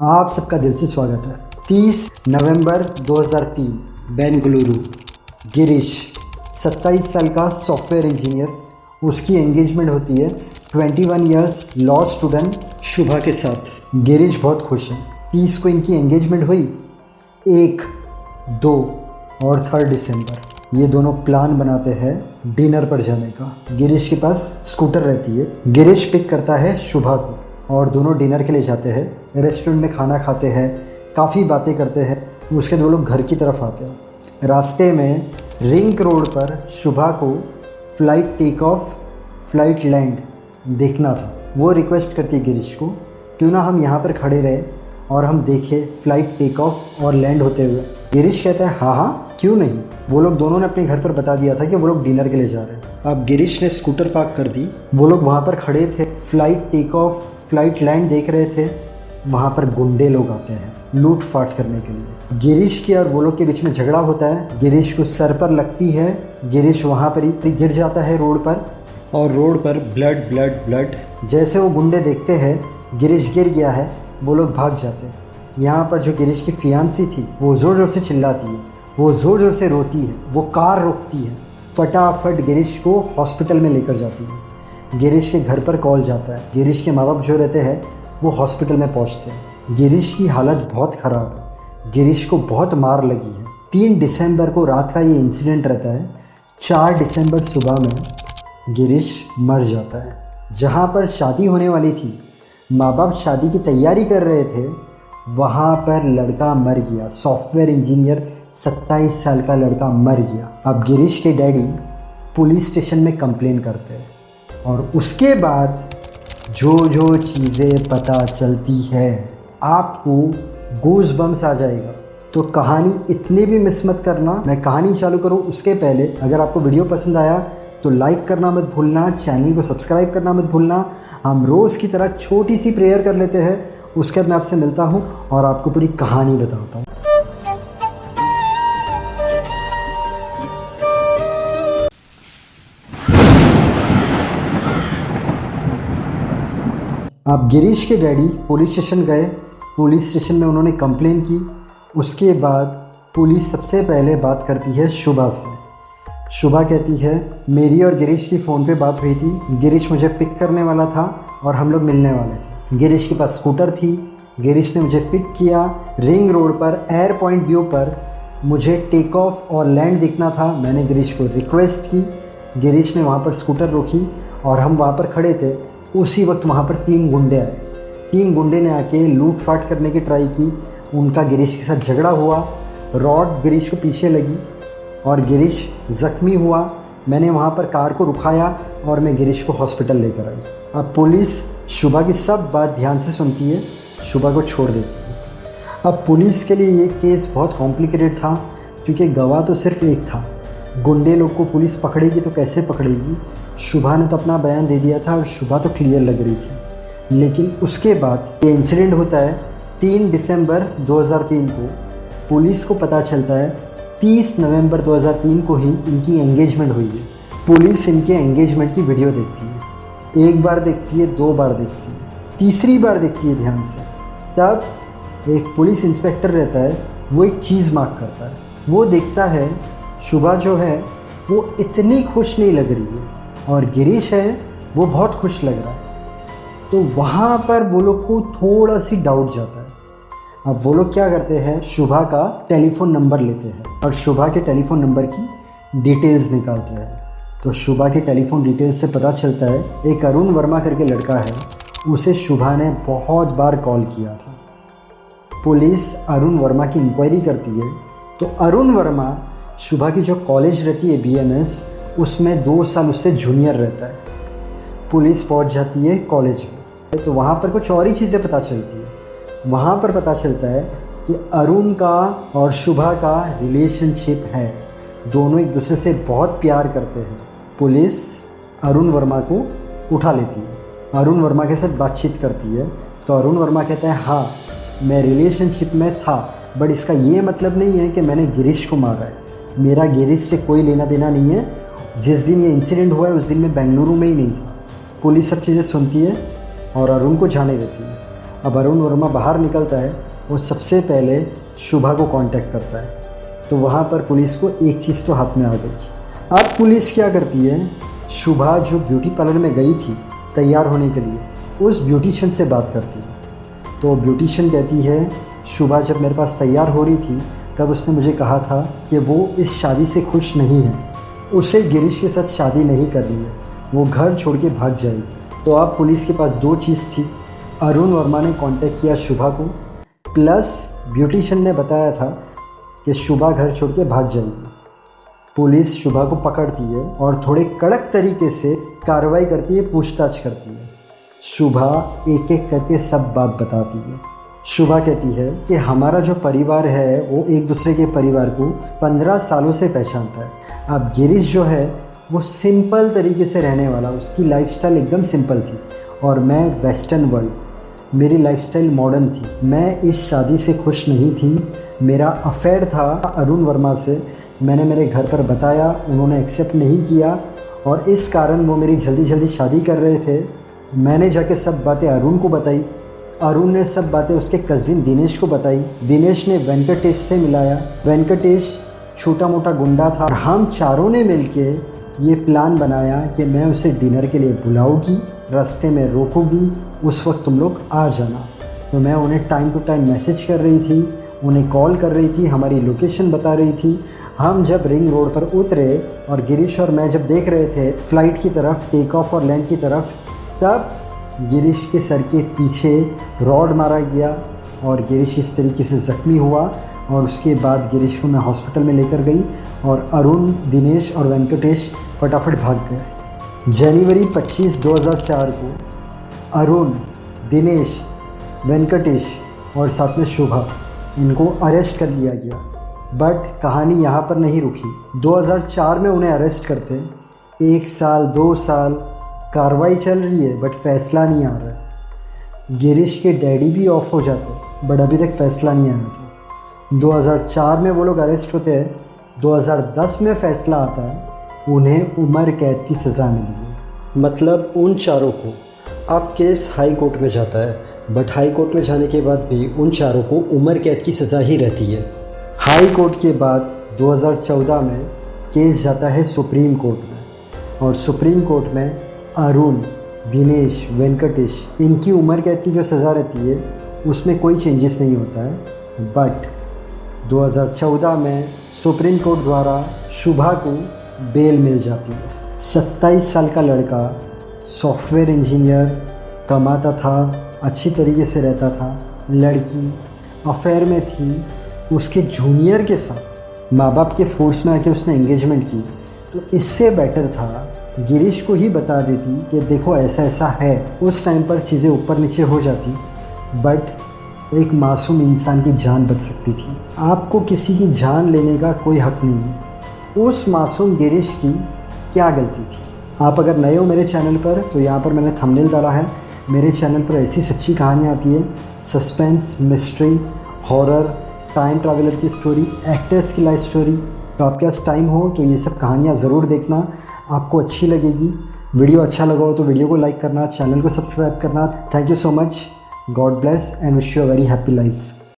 आप सबका दिल से स्वागत है। 30 नवंबर 2003 बेंगलुरु। गिरीश 27 साल का सॉफ्टवेयर इंजीनियर, उसकी एंगेजमेंट होती है 21 इयर्स लॉ स्टूडेंट शुभा के साथ। गिरीश बहुत खुश है। 30 को इनकी एंगेजमेंट हुई। 1, 2 और 3 दिसंबर ये दोनों प्लान बनाते हैं डिनर पर जाने का। गिरीश के पास स्कूटर रहती है। गिरीश पिक करता है शुभा को और दोनों डिनर के लिए जाते हैं। रेस्टोरेंट में खाना खाते हैं, काफ़ी बातें करते हैं। उसके दो लोग घर की तरफ आते हैं। रास्ते में रिंग रोड पर शुभा को flight take off flight land देखना था। वो रिक्वेस्ट करती है गिरीश को, क्यों ना हम यहाँ पर खड़े रहे और हम देखें फ़्लाइट टेक ऑफ और लैंड होते हुए। गिरीश कहता है हाँ क्यों नहीं। वो लोग दोनों ने अपने घर पर बता दिया था कि वो लोग डिनर के लिए जा रहे हैं। अब गिरीश ने स्कूटर पार्क कर दी। वो लोग वहाँ पर खड़े थे, flight take off flight land देख रहे थे। वहाँ पर गुंडे लोग आते हैं लूट फाट करने के लिए। गिरीश की और वो लोग के बीच में झगड़ा होता है। गिरीश को सर पर लगती है। गिरीश वहाँ पर ही गिर जाता है रोड पर, और रोड पर ब्लड ब्लड ब्लड। जैसे वो गुंडे देखते हैं गिरीश गिर गया है, वो लोग भाग जाते हैं। यहाँ पर जो गिरीश की फियांसी थी वो ज़ोर ज़ोर से चिल्लाती है, वो ज़ोर ज़ोर से रोती है। वो कार रोकती है, फटाफट गिरीश को हॉस्पिटल में लेकर जाती है। गिरीश के घर पर कॉल जाता है। गिरीश के माँ बाप जो रहते हैं वो हॉस्पिटल में पहुंचते हैं। गिरीश की हालत बहुत ख़राब है। गिरीश को बहुत मार लगी है। 3 दिसंबर को रात का ये इंसिडेंट रहता है। 4 दिसंबर सुबह में गिरीश मर जाता है। जहाँ पर शादी होने वाली थी, माँ बाप शादी की तैयारी कर रहे थे, वहाँ पर लड़का मर गया। सॉफ्टवेयर इंजीनियर 27 साल का लड़का मर गया। अब गिरीश के डैडी पुलिस स्टेशन में कंप्लेन करते हैं, और उसके बाद जो जो चीज़ें पता चलती है आपको गूज़ बम्स आ जाएगा। तो कहानी इतनी भी मिस मत करना। मैं कहानी चालू करूँ उसके पहले अगर आपको वीडियो पसंद आया तो लाइक करना मत भूलना, चैनल को सब्सक्राइब करना मत भूलना। हम रोज़ की तरह छोटी सी प्रेयर कर लेते हैं, उसके बाद मैं आपसे मिलता हूँ और आपको पूरी कहानी बताता हूँ। अब गिरीश के डैडी पुलिस स्टेशन गए। पुलिस स्टेशन में उन्होंने कंप्लेन की। उसके बाद पुलिस सबसे पहले बात करती है शुभा से। शुभा कहती है मेरी और गिरीश की फ़ोन पे बात हुई थी। गिरीश मुझे पिक करने वाला था और हम लोग मिलने वाले थे। गिरीश के पास स्कूटर थी। गिरीश ने मुझे पिक किया। रिंग रोड पर एयर पॉइंट व्यू पर मुझे टेक ऑफ और लैंड दिखना था। मैंने गिरीश को रिक्वेस्ट की। गिरीश ने वहाँ पर स्कूटर रोकी और हम वहाँ पर खड़े थे। उसी वक्त वहाँ पर 3 गुंडे आए। 3 गुंडे ने आके लूट फाट करने की ट्राई की। उनका गिरीश के साथ झगड़ा हुआ। रॉड गिरीश को पीछे लगी और गिरीश ज़ख्मी हुआ। मैंने वहाँ पर कार को रुकाया और मैं गिरीश को हॉस्पिटल लेकर आई। अब पुलिस शुभा की सब बात ध्यान से सुनती है, शुभा को छोड़ देती है। अब पुलिस के लिए ये केस बहुत कॉम्प्लिकेटेड था, क्योंकि गवाह तो सिर्फ एक था। गुंडे लोग को पुलिस पकड़ेगी तो कैसे पकड़ेगी। शुभा ने तो अपना बयान दे दिया था और शुभा तो क्लियर लग रही थी। लेकिन उसके बाद ये इंसिडेंट होता है 3 दिसंबर 2003 को। पुलिस को पता चलता है 30 नवंबर 2003 को ही इनकी एंगेजमेंट हुई है। पुलिस इनके एंगेजमेंट की वीडियो देखती है। 1 बार देखती है, 2 बार देखती है, तीसरी बार देखती है ध्यान से। तब एक पुलिस इंस्पेक्टर रहता है, वो एक चीज़ मार्क करता है। वो देखता है शुभा जो है वो इतनी खुश नहीं लग रही है और गिरीश है वो बहुत खुश लग रहा है। तो वहाँ पर वो लोग को थोड़ा सी डाउट जाता है। अब वो लोग क्या करते हैं, शुभा का टेलीफोन नंबर लेते हैं और शुभा के टेलीफोन नंबर की डिटेल्स निकालते हैं। तो शुभा के टेलीफोन डिटेल्स से पता चलता है एक अरुण वर्मा करके लड़का है, उसे शुभा ने बहुत बार कॉल किया था। पुलिस अरुण वर्मा की इंक्वायरी करती है। तो अरुण वर्मा शुभा की जो कॉलेज रहती है BMS, उसमें 2 साल उससे जूनियर रहता है। पुलिस पहुंच जाती है कॉलेज में। तो वहाँ पर कुछ और ही चीज़ें पता चलती है। वहाँ पर पता चलता है कि अरुण का और शुभा का रिलेशनशिप है। दोनों एक दूसरे से बहुत प्यार करते हैं। पुलिस अरुण वर्मा को उठा लेती है, अरुण वर्मा के साथ बातचीत करती है। तो अरुण वर्मा कहता है हाँ मैं रिलेशनशिप में था, बट इसका ये मतलब नहीं है कि मैंने गिरीश को मारा है। मेरा गिरीश से कोई लेना देना नहीं है। जिस दिन ये इंसिडेंट हुआ है उस दिन मैं बेंगलुरु में ही नहीं था। पुलिस सब चीज़ें सुनती है और अरुण को जाने देती है। अब अरुण वर्मा बाहर निकलता है और सबसे पहले शुभा को कांटेक्ट करता है। तो वहाँ पर पुलिस को एक चीज़ तो हाथ में आ गई। अब पुलिस क्या करती है, शुभा जो ब्यूटी पार्लर में गई थी तैयार होने के लिए, उस ब्यूटिशियन से बात करती है। तो ब्यूटिशियन कहती है, शुभा जब मेरे पास तैयार हो रही थी तब उसने मुझे कहा था कि वो इस शादी से खुश नहीं है, उसे गिरीश के साथ शादी नहीं करनी है, वो घर छोड़ के भाग जाएगी। तो अब पुलिस के पास दो चीज़ थी, अरुण वर्मा ने कांटेक्ट किया शुभा को, प्लस ब्यूटिशियन ने बताया था कि शुभा घर छोड़ के भाग जाएगी। पुलिस शुभा को पकड़ती है और थोड़े कड़क तरीके से कार्रवाई करती है, पूछताछ करती है। शुभा एक एक करके सब बात बताती है। शुभा कहती है कि हमारा जो परिवार है वो एक दूसरे के परिवार को 15 सालों से पहचानता है। अब गिरीश जो है वो सिंपल तरीके से रहने वाला, उसकी लाइफस्टाइल एकदम सिंपल थी और मैं वेस्टर्न वर्ल्ड, मेरी लाइफस्टाइल मॉडर्न थी। मैं इस शादी से खुश नहीं थी, मेरा अफेयर था अरुण वर्मा से। मैंने मेरे घर पर बताया, उन्होंने एक्सेप्ट नहीं किया और इस कारण वो मेरी जल्दी जल्दी शादी कर रहे थे। मैंने जाके सब बातें अरुण को बताई, अरुण ने सब बातें उसके कज़िन दिनेश को बताई, दिनेश ने वेंकटेश से मिलाया, वेंकटेश छोटा मोटा गुंडा था और हम चारों ने मिलके ये प्लान बनाया कि मैं उसे डिनर के लिए बुलाऊंगी, रास्ते में रोकूंगी, उस वक्त तुम लोग आ जाना। तो मैं उन्हें टाइम टू टाइम मैसेज कर रही थी, उन्हें कॉल कर रही थी, हमारी लोकेशन बता रही थी। हम जब रिंग रोड पर उतरे और गिरीश और मैं जब देख रहे थे फ़्लाइट की तरफ, टेक ऑफ और लैंड की तरफ, तब गिरीश के सर के पीछे रॉड मारा गया और गिरीश इस तरीके से ज़ख्मी हुआ और उसके बाद गिरीश को मैं हॉस्पिटल में लेकर गई और अरुण, दिनेश और वेंकटेश फटाफट भाग गए। जनवरी 25, 2004 को अरुण, दिनेश, वेंकटेश और साथ में शुभा, इनको अरेस्ट कर लिया गया। बट कहानी यहाँ पर नहीं रुकी। 2004 में उन्हें अरेस्ट करते 1 साल 2 साल कार्रवाई चल रही है बट फैसला नहीं आ रहा है। गिरीश के डैडी भी ऑफ हो जाते बट अभी तक फैसला नहीं आया था। 2004 में वो लोग अरेस्ट होते हैं, 2010 में फ़ैसला आता है, उन्हें उम्र कैद की सज़ा मिली है। मतलब उन चारों को, अब केस हाई कोर्ट में जाता है बट हाई कोर्ट में जाने के बाद भी उन चारों को उम्र कैद की सज़ा ही रहती है। हाई कोर्ट के बाद 2014 में केस जाता है सुप्रीम कोर्ट में और सुप्रीम कोर्ट में अरुण, दिनेश, वेंकटेश, इनकी उम्र कैद की जो सज़ा रहती है उसमें कोई चेंजेस नहीं होता है। बट 2014 में सुप्रीम कोर्ट द्वारा शुभा को बेल मिल जाती है। 27 साल का लड़का, सॉफ्टवेयर इंजीनियर, कमाता था, अच्छी तरीके से रहता था। लड़की अफेयर में थी, उसके जूनियर के साथ माँ बाप के फोर्स में आके उसने एंगेजमेंट की। तो इससे बेटर था गिरीश को ही बता देती कि देखो ऐसा ऐसा है। उस टाइम पर चीज़ें ऊपर नीचे हो जाती बट एक मासूम इंसान की जान बच सकती थी। आपको किसी की जान लेने का कोई हक नहीं है। उस मासूम गिरीश की क्या गलती थी? आप अगर नए हो मेरे चैनल पर तो यहाँ पर मैंने थंबनेल डाला है। मेरे चैनल पर ऐसी सच्ची कहानियाँ आती है, suspense, mystery, horror, time traveller की स्टोरी, एक्टर्स की लाइफ स्टोरी। तो आपके पास टाइम हो तो ये सब कहानियाँ ज़रूर देखना, आपको अच्छी लगेगी। वीडियो अच्छा लगा हो तो वीडियो को लाइक करना, चैनल को सब्सक्राइब करना। Thank you so much. God bless and wish you a very happy life.